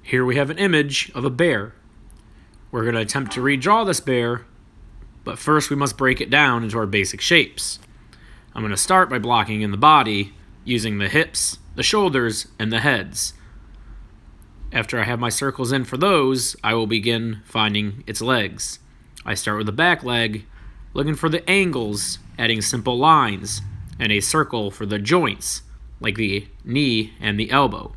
Here we have an image of a bear. We're going to attempt to redraw this bear, but first we must break it down into our basic shapes. I'm going to start by blocking in the body using the hips, the shoulders, and the heads. After I have my circles in for those, I will begin finding its legs. I start with the back leg, looking for the angles, adding simple lines, and a circle for the joints, like the knee and the elbow.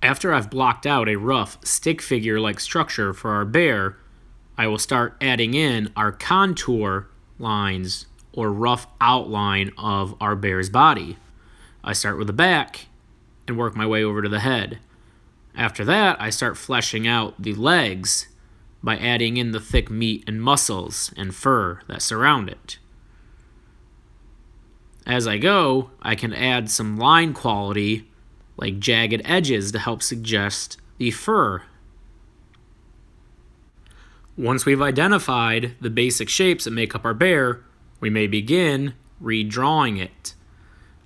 After I've blocked out a rough stick figure-like structure for our bear, I will start adding in our contour lines or rough outline of our bear's body. I start with the back and work my way over to the head. After that, I start fleshing out the legs by adding in the thick meat and muscles and fur that surround it. As I go, I can add some line quality like jagged edges to help suggest the fur. Once we've identified the basic shapes that make up our bear, we may begin redrawing it.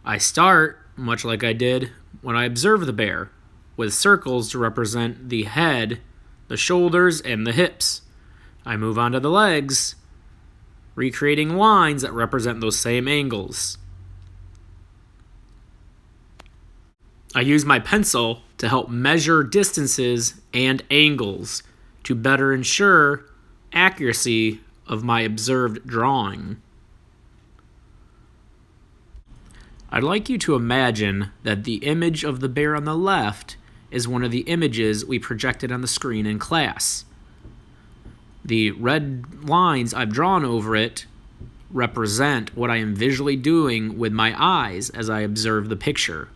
I start, much like I did when I observed the bear, with circles to represent the head, the shoulders, and the hips. I move on to the legs, recreating lines that represent those same angles. I use my pencil to help measure distances and angles to better ensure accuracy of my observed drawing. I'd like you to imagine that the image of the bear on the left is one of the images we projected on the screen in class. The red lines I've drawn over it represent what I am visually doing with my eyes as I observe the picture.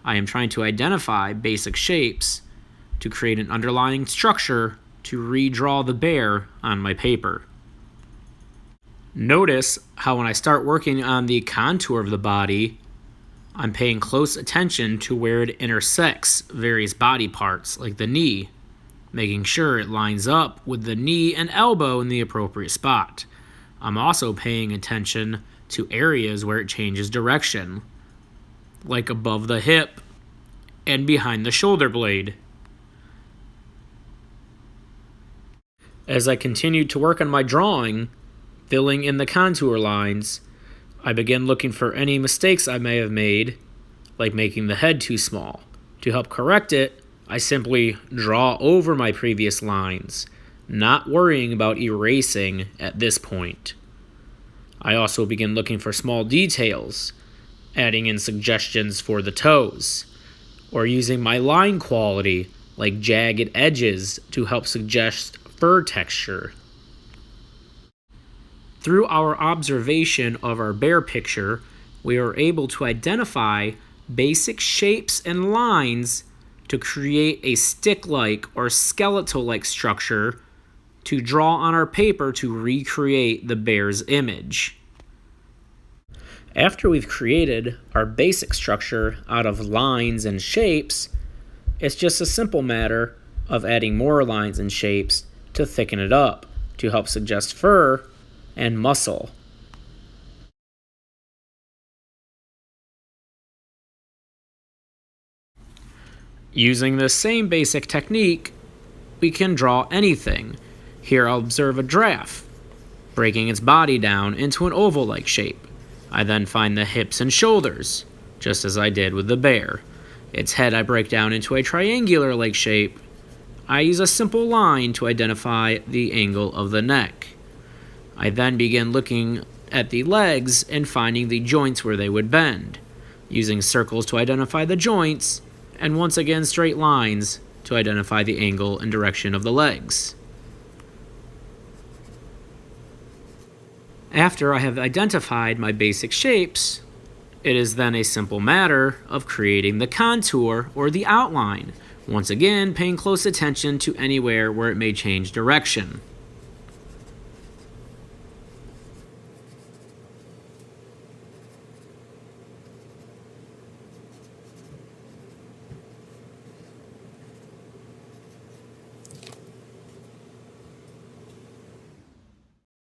I am trying to identify basic shapes to create an underlying structure to redraw the bear on my paper. Notice how when I start working on the contour of the body, I'm paying close attention to where it intersects various body parts, like the knee, making sure it lines up with the knee and elbow in the appropriate spot. I'm also paying attention to areas where it changes direction, like above the hip and behind the shoulder blade. As I continue to work on my drawing, filling in the contour lines, I begin looking for any mistakes I may have made, like making the head too small. To help correct it, I simply draw over my previous lines, not worrying about erasing at this point. I also begin looking for small details, adding in suggestions for the toes, or using my line quality like jagged edges to help suggest fur texture. Through our observation of our bear picture, we are able to identify basic shapes and lines to create a stick-like or skeletal-like structure to draw on our paper to recreate the bear's image. After we've created our basic structure out of lines and shapes, it's just a simple matter of adding more lines and shapes to thicken it up to help suggest fur and muscle. Using this same basic technique, we can draw anything. Here I'll observe a giraffe, breaking its body down into an oval-like shape. I then find the hips and shoulders, just as I did with the bear. Its head I break down into a triangular-like shape. I use a simple line to identify the angle of the neck. I then begin looking at the legs and finding the joints where they would bend, using circles to identify the joints, and once again straight lines to identify the angle and direction of the legs. After I have identified my basic shapes, it is then a simple matter of creating the contour or the outline, once again paying close attention to anywhere where it may change direction.